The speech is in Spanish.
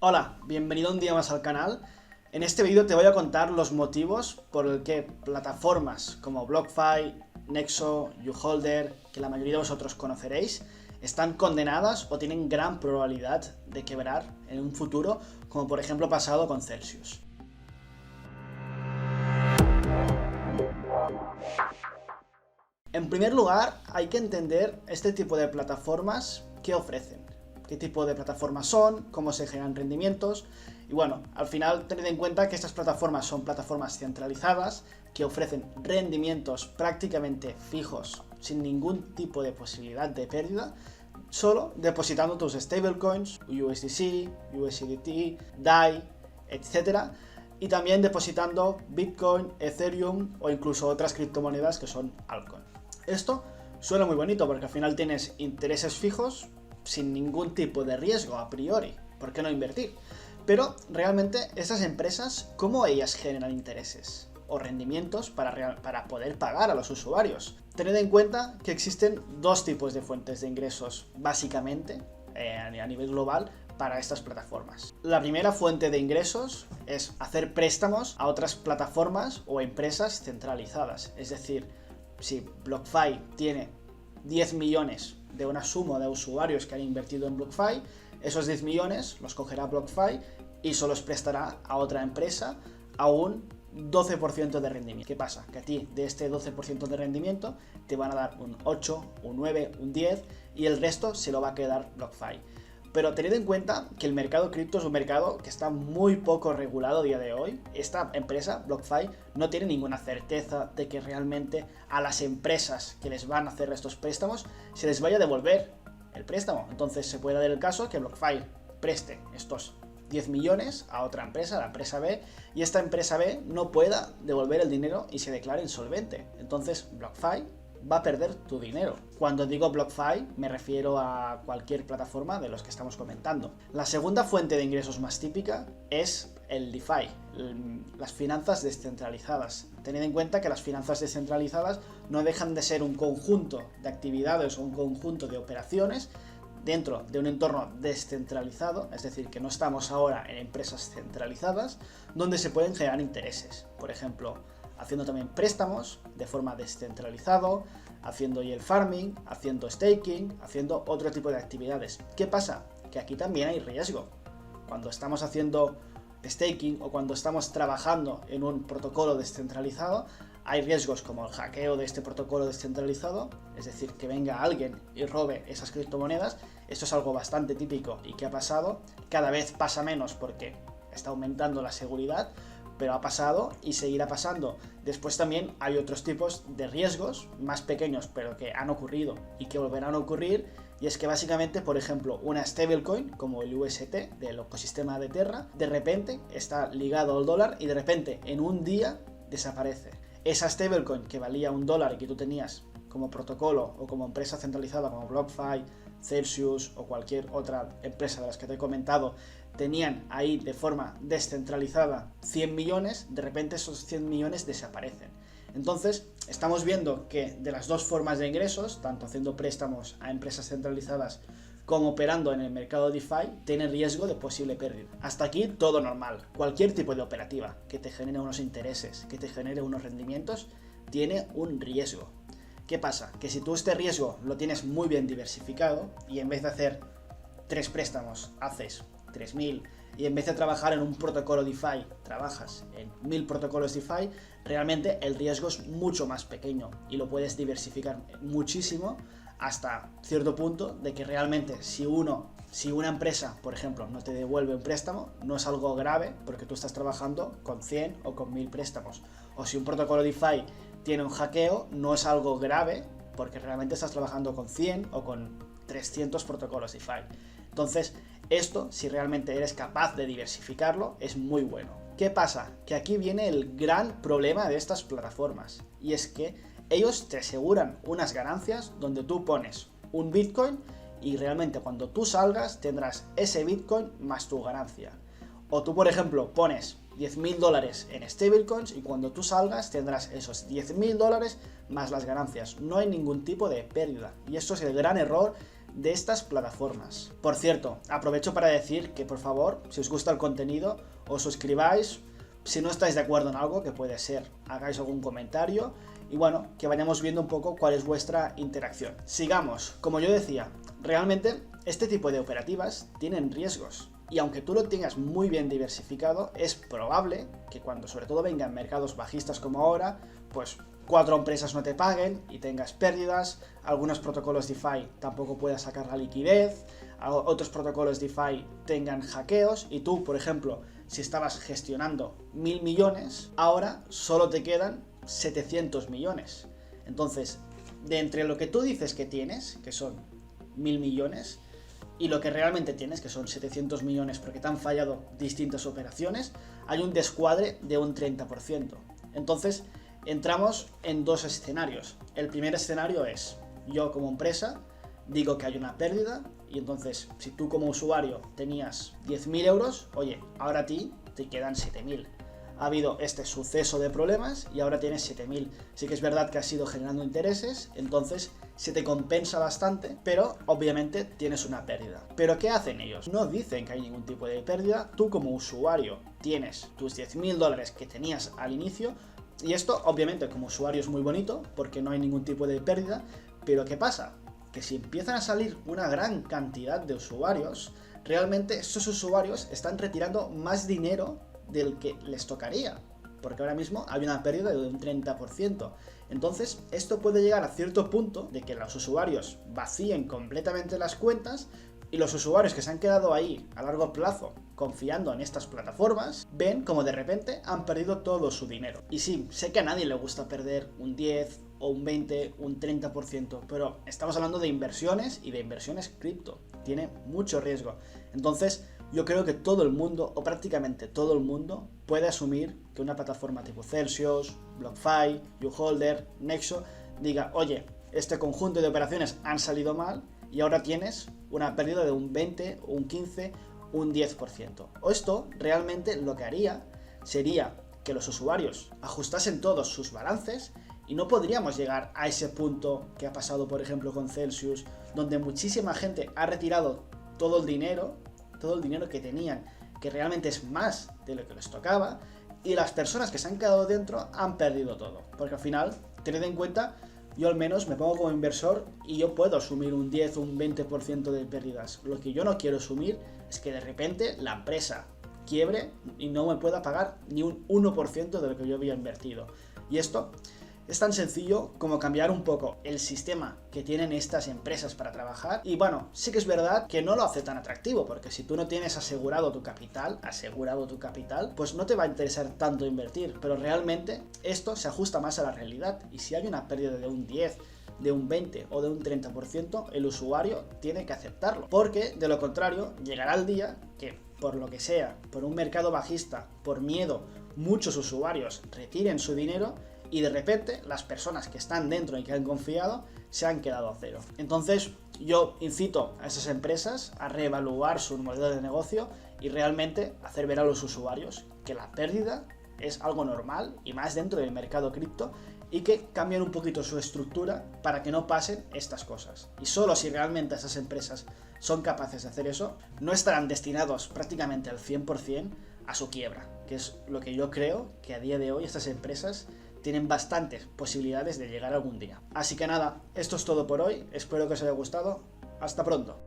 Hola, bienvenido un día más al canal. En este vídeo te voy a contar los motivos por el que plataformas como BlockFi, Nexo, YouHolder, que la mayoría de vosotros conoceréis, están condenadas o tienen gran probabilidad de quebrar en un futuro, como por ejemplo ha pasado con Celsius. En primer lugar, hay que entender este tipo de plataformas que ofrecen. Qué tipo de plataformas son, cómo se generan rendimientos. Y bueno, al final tened en cuenta que estas plataformas son plataformas centralizadas que ofrecen rendimientos prácticamente fijos, sin ningún tipo de posibilidad de pérdida, solo depositando tus stablecoins, USDC, USDT, DAI, etc. Y también depositando Bitcoin, Ethereum o incluso otras criptomonedas que son altcoin. Esto suena muy bonito porque al final tienes intereses fijos sin ningún tipo de riesgo a priori. ¿Por qué no invertir? Pero realmente estas empresas, ¿cómo ellas generan intereses o rendimientos para poder pagar a los usuarios? Tened en cuenta que existen dos tipos de fuentes de ingresos básicamente a nivel global para estas plataformas. La primera fuente de ingresos es hacer préstamos a otras plataformas o empresas centralizadas. Es decir, si BlockFi tiene 10 millones de una suma de usuarios que han invertido en BlockFi, esos 10 millones los cogerá BlockFi y se los prestará a otra empresa a un 12% de rendimiento. ¿Qué pasa? Que a ti de este 12% de rendimiento te van a dar un 8, un 9, un 10 y el resto se lo va a quedar BlockFi. Pero tened en cuenta que el mercado cripto es un mercado que está muy poco regulado a día de hoy. Esta empresa, BlockFi, no tiene ninguna certeza de que realmente a las empresas que les van a hacer estos préstamos se les vaya a devolver el préstamo. Entonces se puede dar el caso que BlockFi preste estos 10 millones a otra empresa, la empresa B, y esta empresa B no pueda devolver el dinero y se declare insolvente. Entonces BlockFi va a perder tu dinero. Cuando digo BlockFi me refiero a cualquier plataforma de los que estamos comentando. La segunda fuente de ingresos más típica es el DeFi, las finanzas descentralizadas. Tened en cuenta que las finanzas descentralizadas no dejan de ser un conjunto de actividades o un conjunto de operaciones dentro de un entorno descentralizado, es decir, que no estamos ahora en empresas centralizadas, donde se pueden generar intereses. Por ejemplo, haciendo también préstamos de forma descentralizado, haciendo yield farming, haciendo staking, haciendo otro tipo de actividades. ¿Qué pasa? Que aquí también hay riesgo. Cuando estamos haciendo staking o cuando estamos trabajando en un protocolo descentralizado, hay riesgos como el hackeo de este protocolo descentralizado, es decir, que venga alguien y robe esas criptomonedas. Esto es algo bastante típico y que ha pasado. Cada vez pasa menos porque está aumentando la seguridad, pero ha pasado y seguirá pasando. Después también hay otros tipos de riesgos más pequeños, pero que han ocurrido y que volverán a ocurrir, y es que básicamente, por ejemplo, una stablecoin como el UST del ecosistema de Terra, de repente está ligado al dólar y de repente en un día desaparece. Esa stablecoin que valía $1 y que tú tenías como protocolo o como empresa centralizada como BlockFi, Celsius o cualquier otra empresa de las que te he comentado, tenían ahí de forma descentralizada 100 millones, de repente esos 100 millones desaparecen. Entonces, estamos viendo que de las dos formas de ingresos, tanto haciendo préstamos a empresas centralizadas como operando en el mercado DeFi, tiene riesgo de posible pérdida. Hasta aquí todo normal. Cualquier tipo de operativa que te genere unos intereses, que te genere unos rendimientos, tiene un riesgo. ¿Qué pasa? Que si tú este riesgo lo tienes muy bien diversificado y en vez de hacer 3 préstamos haces 3000 y en vez de trabajar en un protocolo DeFi trabajas en 1000 protocolos DeFi, realmente el riesgo es mucho más pequeño y lo puedes diversificar muchísimo hasta cierto punto de que realmente si una empresa, por ejemplo, no te devuelve un préstamo, no es algo grave porque tú estás trabajando con 100 o con 1000 préstamos. O si un protocolo DeFi tiene un hackeo, no es algo grave porque realmente estás trabajando con 100 o con 300 protocolos DeFi. Entonces, esto, si realmente eres capaz de diversificarlo, es muy bueno. ¿Qué pasa? Que aquí viene el gran problema de estas plataformas, y es que ellos te aseguran unas ganancias donde tú pones un Bitcoin y realmente cuando tú salgas tendrás ese Bitcoin más tu ganancia. O tú, por ejemplo, pones $10.000 en stablecoins y cuando tú salgas tendrás esos $10.000 más las ganancias. No hay ningún tipo de pérdida. Y esto es el gran error de estas plataformas. Por cierto, aprovecho para decir que por favor, si os gusta el contenido, os suscribáis. Si no estáis de acuerdo en algo, que puede ser, hagáis algún comentario y bueno, que vayamos viendo un poco cuál es vuestra interacción. Sigamos, como yo decía, realmente este tipo de operativas tienen riesgos. Y aunque tú lo tengas muy bien diversificado, es probable que cuando sobre todo vengan mercados bajistas como ahora, pues 4 empresas no te paguen y tengas pérdidas, algunos protocolos DeFi tampoco puedas sacar la liquidez, otros protocolos DeFi tengan hackeos y tú, por ejemplo, si estabas gestionando 1000 millones, ahora solo te quedan 700 millones. Entonces, de entre lo que tú dices que tienes, que son 1000 millones, y lo que realmente tienes, que son 700 millones porque te han fallado distintas operaciones, hay un descuadre de un 30%. Entonces, entramos en dos escenarios. El primer escenario es, yo como empresa digo que hay una pérdida y entonces si tú como usuario tenías 10.000 euros, oye, ahora a ti te quedan 7.000. Ha habido este suceso de problemas y ahora tienes 7.000. Sí que es verdad que has ido generando intereses, entonces se te compensa bastante, pero obviamente tienes una pérdida. ¿Pero qué hacen ellos? No dicen que hay ningún tipo de pérdida. Tú como usuario tienes tus 10.000 dólares que tenías al inicio y esto obviamente como usuario es muy bonito porque no hay ningún tipo de pérdida, pero ¿qué pasa? Que si empiezan a salir una gran cantidad de usuarios, realmente estos usuarios están retirando más dinero del que les tocaría, porque ahora mismo hay una pérdida de un 30%. Entonces, esto puede llegar a cierto punto de que los usuarios vacíen completamente las cuentas y los usuarios que se han quedado ahí a largo plazo confiando en estas plataformas, ven como de repente han perdido todo su dinero. Y sí, sé que a nadie le gusta perder un 10 o un 20, un 30%, pero estamos hablando de inversiones y de inversiones cripto. Tiene mucho riesgo. Entonces, yo creo que todo el mundo, o prácticamente todo el mundo, puede asumir que una plataforma tipo Celsius, BlockFi, YouHolder, Nexo, diga, oye, este conjunto de operaciones han salido mal y ahora tienes una pérdida de un 20, un 15, un 10%. O esto realmente lo que haría sería que los usuarios ajustasen todos sus balances y no podríamos llegar a ese punto que ha pasado, por ejemplo, con Celsius, donde muchísima gente ha retirado todo el dinero que tenían, que realmente es más de lo que les tocaba, y las personas que se han quedado dentro han perdido todo. Porque al final, tened en cuenta, yo al menos me pongo como inversor y yo puedo asumir un 10 o un 20% de pérdidas. Lo que yo no quiero asumir es que de repente la empresa quiebre y no me pueda pagar ni un 1% de lo que yo había invertido. Y esto es tan sencillo como cambiar un poco el sistema que tienen estas empresas para trabajar. Y bueno, sí que es verdad que no lo hace tan atractivo, porque si tú no tienes asegurado tu capital, pues no te va a interesar tanto invertir. Pero realmente esto se ajusta más a la realidad. Y si hay una pérdida de un 10, de un 20 o de un 30%, el usuario tiene que aceptarlo. Porque de lo contrario, llegará el día que, por lo que sea, por un mercado bajista, por miedo, muchos usuarios retiren su dinero y de repente las personas que están dentro y que han confiado se han quedado a cero. Entonces yo incito a esas empresas a reevaluar su modelo de negocio y realmente hacer ver a los usuarios que la pérdida es algo normal y más dentro del mercado cripto y que cambien un poquito su estructura para que no pasen estas cosas. Y solo si realmente esas empresas son capaces de hacer eso, no estarán destinados prácticamente al 100% a su quiebra, que es lo que yo creo que a día de hoy estas empresas tienen bastantes posibilidades de llegar algún día. Así que nada, esto es todo por hoy, espero que os haya gustado, hasta pronto.